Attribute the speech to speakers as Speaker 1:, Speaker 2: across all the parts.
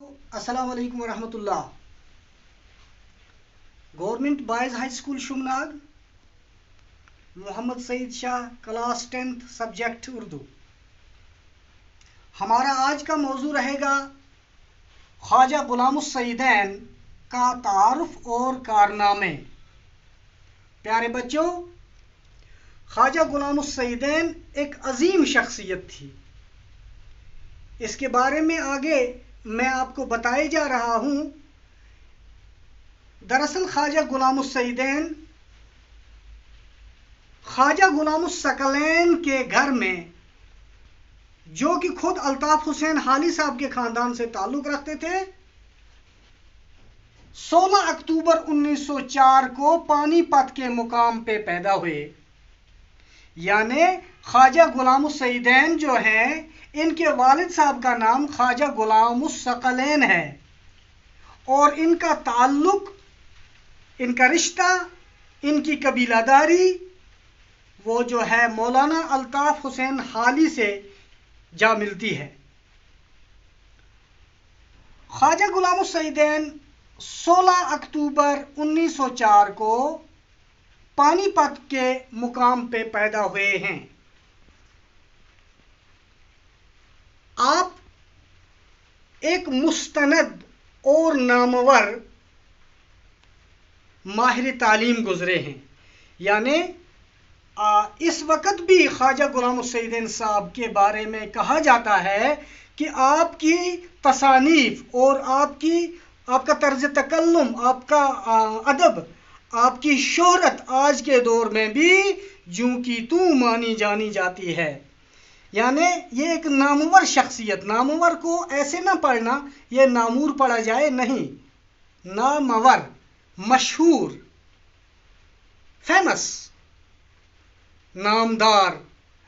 Speaker 1: السلام علیکم ورحمۃ اللہ. گورنمنٹ بائز ہائی اسکول شمناگ, محمد سعید شاہ, کلاس 10th, سبجیکٹ اردو. ہمارا آج کا موضوع رہے گا خواجہ غلام السیدین کا تعارف اور کارنامے. پیارے بچوں, خواجہ غلام السیدین ایک عظیم شخصیت تھی. اس کے بارے میں آگے میں آپ کو بتائے جا رہا ہوں. دراصل خواجہ غلام السیدین خواجہ غلام الثقلین کے گھر میں, جو کہ خود الطاف حسین حالی صاحب کے خاندان سے تعلق رکھتے تھے, 16 اکتوبر 1904 کو پانی پت کے مقام پہ پیدا ہوئے. یعنی خواجہ غلام السیدین جو ہیں, ان کے والد صاحب کا نام خواجہ غلام الثقلین ہے, اور ان کا تعلق, ان کا رشتہ, ان کی قبیلہ داری وہ جو ہے مولانا الطاف حسین حالی سے جا ملتی ہے. خواجہ غلام السیدین 16 اکتوبر 1904 کو پانی پت کے مقام پہ پیدا ہوئے ہیں. آپ ایک مستند اور نامور ماہر تعلیم گزرے ہیں. یعنی اس وقت بھی خواجہ غلام السیدین صاحب کے بارے میں کہا جاتا ہے کہ آپ کی تصانیف اور آپ کا طرز تکلم, آپ کا ادب, آپ کی شہرت آج کے دور میں بھی جوں کی توں مانی جانی جاتی ہے. یعنی یہ ایک نامور شخصیت. نامور کو ایسے نہ پڑھنا یہ نامور پڑھا جائے, نہیں, نامور, مشہور, فیمس, نامدار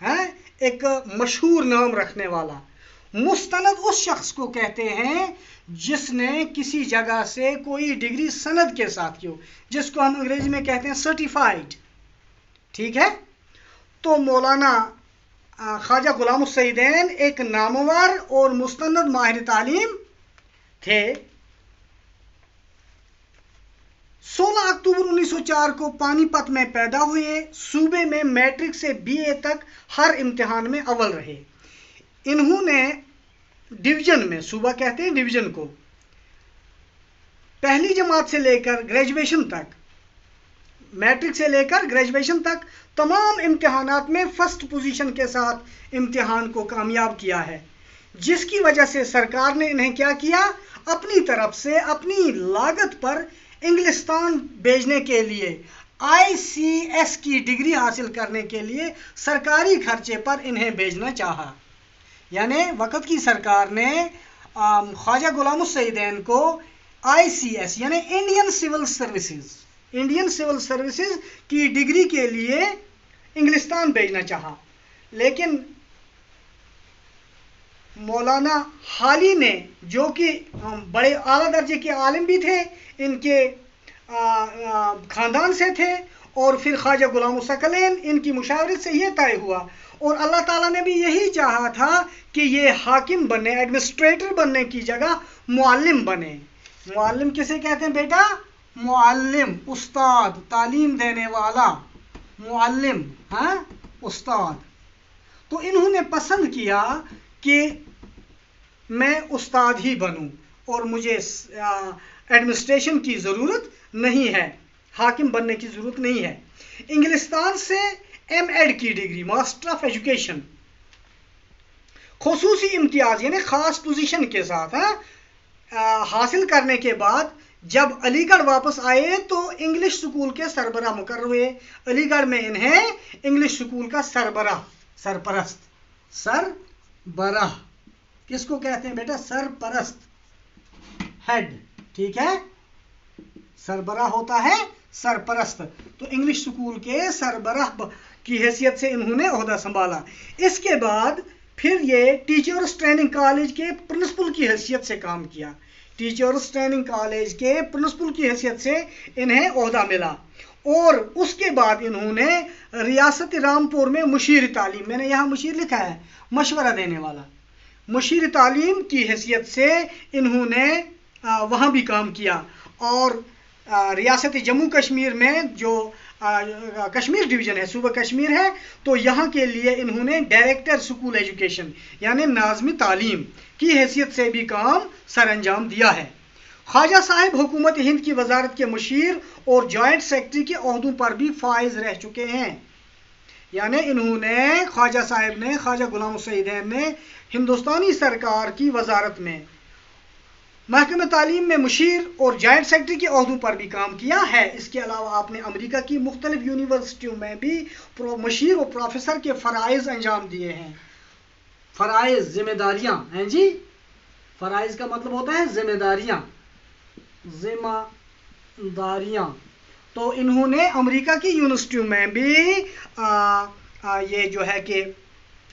Speaker 1: ہے, ایک مشہور نام رکھنے والا. مستند اس شخص کو کہتے ہیں جس نے کسی جگہ سے کوئی ڈگری سند کے ساتھ کی ہو, جس کو ہم انگریزی میں کہتے ہیں سرٹیفائیڈ. ٹھیک ہے, تو مولانا خواجہ غلام السیدین ایک نامور اور مستند ماہر تعلیم تھے. 16 اکتوبر 1904 کو پانی پت میں پیدا ہوئے. صوبے میں میٹرک سے BA تک ہر امتحان میں اول رہے. انہوں نے ڈویژن میں, صوبہ کہتے ہیں ڈویژن کو, پہلی جماعت سے لے کر گریجویشن تک, میٹرک سے لے کر گریجویشن تک تمام امتحانات میں فرسٹ پوزیشن کے ساتھ امتحان کو کامیاب کیا ہے. جس کی وجہ سے سرکار نے انہیں کیا کیا, اپنی طرف سے اپنی لاگت پر انگلستان بھیجنے کے لیے, ICS کی ڈگری حاصل کرنے کے لیے سرکاری خرچے پر انہیں بھیجنا چاہا. یعنی وقت کی سرکار نے خواجہ غلام السیدین کو ICS یعنی انڈین سول سروسز کی ڈگری کے لیے انگلستان بھیجنا چاہا. لیکن مولانا حالی نے, جو کہ بڑے اعلیٰ درجے کے عالم بھی تھے, ان کے خاندان سے تھے, اور پھر خواجہ غلام الثقلین, ان کی مشاورت سے یہ طے ہوا, اور اللہ تعالیٰ نے بھی یہی چاہا تھا کہ یہ حاکم بنے, ایڈمنسٹریٹر بننے کی جگہ معلم بنے. معلم کسے کہتے ہیں بیٹا؟ معلم, استاد, تعلیم دینے والا, معلم, ہاں, استاد. تو انہوں نے پسند کیا کہ میں استاد ہی بنوں اور مجھے ایڈمنسٹریشن کی ضرورت نہیں ہے, حاکم بننے کی ضرورت نہیں ہے. انگلستان سے MAd کی ڈگری, ماسٹر آف ایجوکیشن, خصوصی امتیاز یعنی خاص پوزیشن کے ساتھ حاصل کرنے کے بعد جب علی گڑھ واپس آئے تو انگلش سکول کے سربراہ مقرر ہوئے. علی گڑھ میں انہیں انگلش سکول کا سربراہ کس کو کہتے ہیں بیٹا؟ سرپرست, ہیڈ. ٹھیک ہے, سربراہ ہوتا ہے سرپرست. تو انگلش سکول کے سربراہ کی حیثیت سے انہوں نے عہدہ سنبھالا. اس کے بعد پھر یہ ٹیچرز ٹریننگ کالج کے پرنسپل کی حیثیت سے کام کیا. ٹیچرز ٹریننگ کالج کے پرنسپل کی حیثیت سے انہیں عہدہ ملا, اور اس کے بعد انہوں نے ریاست رامپور میں مشیر تعلیم, میں نے یہاں مشیر لکھا ہے, مشورہ دینے والا, مشیر تعلیم کی حیثیت سے انہوں نے وہاں بھی کام کیا، اور ریاست جموں کشمیر میں جو کشمیر ڈویژن ہے، صوبہ کشمیر ہے، تو یہاں کے لیے انہوں نے ڈائریکٹر اسکول ایجوکیشن یعنی ناظم تعلیم کی حیثیت سے بھی کام سر انجام دیا ہے۔ خواجہ صاحب حکومت ہند کی وزارت کے مشیر اور جوائنٹ سیکرٹری کے عہدوں پر بھی فائز رہ چکے ہیں، یعنی انہوں نے خواجہ صاحب نے، خواجہ غلام السعیدین نے ہندوستانی سرکار کی وزارت میں محکمہ تعلیم میں مشیر اور جوائنٹ سیکرٹری کے عہدوں پر بھی کام کیا ہے۔ اس کے علاوہ آپ نے امریکہ کی مختلف یونیورسٹیوں میں بھی مشیر اور پروفیسر کے فرائض انجام دیے ہیں۔ فرائض ذمہ داریاں ہیں جی، فرائض کا مطلب ہوتا ہے ذمہ داریاں، ذمہ داریاں۔ تو انہوں نے امریکہ کی یونیورسٹیوں میں بھی یہ جو ہے کہ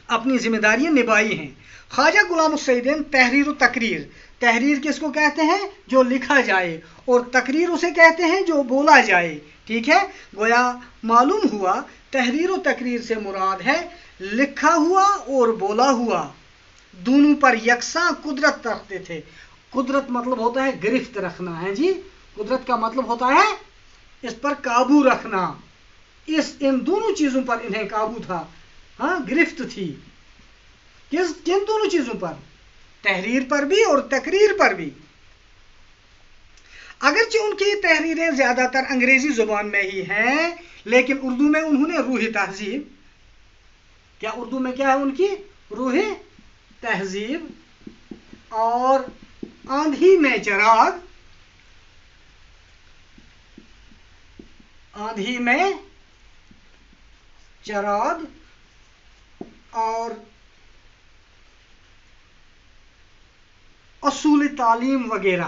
Speaker 1: اپنی ذمہ داریاں نبھائی ہیں۔ خواجہ غلام السعیدین تحریر و تقریر، تحریر کس کو کہتے ہیں؟ جو لکھا جائے، اور تقریر اسے کہتے ہیں جو بولا جائے، ٹھیک ہے؟ گویا معلوم ہوا تحریر و تقریر سے مراد ہے لکھا ہوا اور بولا ہوا، دونوں پر یکساں قدرت رکھتے تھے۔ قدرت مطلب ہوتا ہے گرفت رکھنا ہے جی، قدرت کا مطلب ہوتا ہے اس پر قابو رکھنا، ان دونوں چیزوں پر انہیں قابو تھا، ہاں گرفت تھی۔ کن دونوں چیزوں پر؟ تحریر پر بھی اور تقریر پر بھی۔ اگرچہ ان کی تحریریں زیادہ تر انگریزی زبان میں ہی ہیں، لیکن اردو میں انہوں نے روح تہذیب، کیا اردو میں کیا ہے ان کی؟ روح تہذیب، اور آندھی میں چراغ، آندھی میں چراغ، اور اصول تعلیم وغیرہ،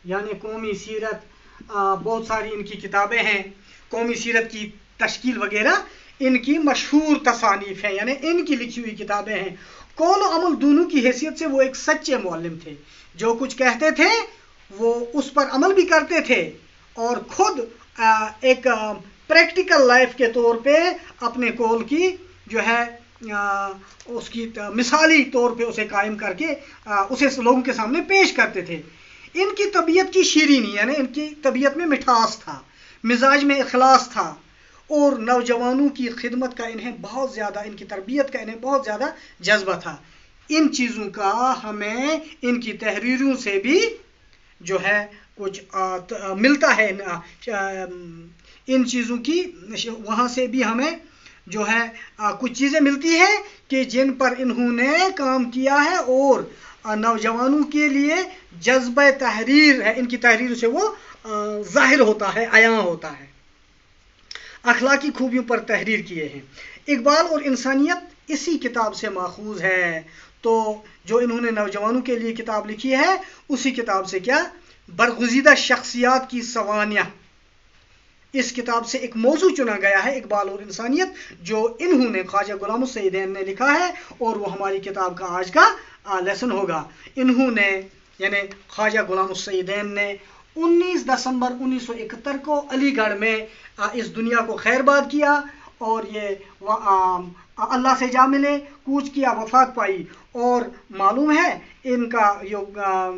Speaker 1: یعنی قومی سیرت، بہت ساری ان کی کتابیں ہیں، قومی سیرت کی تشکیل وغیرہ ان کی مشہور تصانیف ہیں، یعنی ان کی لکھی ہوئی کتابیں ہیں۔ قول و عمل دونوں کی حیثیت سے وہ ایک سچے معلم تھے، جو کچھ کہتے تھے وہ اس پر عمل بھی کرتے تھے، اور خود ایک پریکٹیکل لائف کے طور پہ اپنے قول کی جو ہے اس کی مثالی طور پہ اسے قائم کر کے اسے لوگوں کے سامنے پیش کرتے تھے۔ ان کی طبیعت کی شیرینی، یعنی ان کی طبیعت میں مٹھاس تھا، مزاج میں اخلاص تھا، اور نوجوانوں کی خدمت کا انہیں بہت زیادہ، ان کی تربیت کا انہیں بہت زیادہ جذبہ تھا۔ ان چیزوں کا ہمیں ان کی تحریروں سے بھی جو ہے کچھ ملتا ہے، ان چیزوں کی وہاں سے بھی ہمیں جو ہے کچھ چیزیں ملتی ہیں کہ جن پر انہوں نے کام کیا ہے، اور نوجوانوں کے لیے جذبہ تحریر ہے، ان کی تحریر سے وہ ظاہر ہوتا ہے، عیاں ہوتا ہے۔ اخلاقی خوبیوں پر تحریر کیے ہیں۔ اقبال اور انسانیت اسی کتاب سے ماخوذ ہے، تو جو انہوں نے نوجوانوں کے لیے کتاب لکھی ہے اسی کتاب سے کیا؟ برگزیدہ شخصیات کی سوانح، اس کتاب سے ایک موضوع چنا گیا ہے، اقبال اور انسانیت، جو انہوں نے خواجہ غلام السعیدین نے لکھا ہے، اور وہ ہماری کتاب کا آج کا لیسن ہوگا۔ انہوں نے یعنی خواجہ غلام السعیدین نے 19 دسمبر 1971 کو علی گڑھ میں اس دنیا کو خیر باد کیا، اور یہ اللہ سے جا ملے، کوچ کیا، وفات پائی، اور معلوم ہے ان کا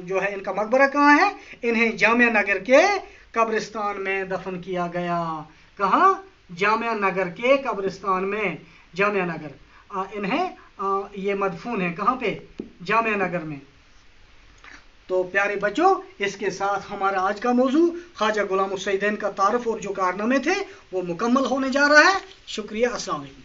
Speaker 1: جو ہے ان کا مقبرہ کہاں ہے؟ انہیں جامعہ نگر کے قبرستان میں دفن کیا گیا۔ کہاں؟ جامعہ نگر کے قبرستان میں، جامعہ نگر انہیں یہ مدفون ہے، کہاں پہ؟ جامعہ نگر میں۔ تو پیارے بچوں، اس کے ساتھ ہمارا آج کا موضوع خواجہ غلام السعیدین کا تعارف اور جو کارنامے تھے وہ مکمل ہونے جا رہا ہے۔ شکریہ، السلام علیکم۔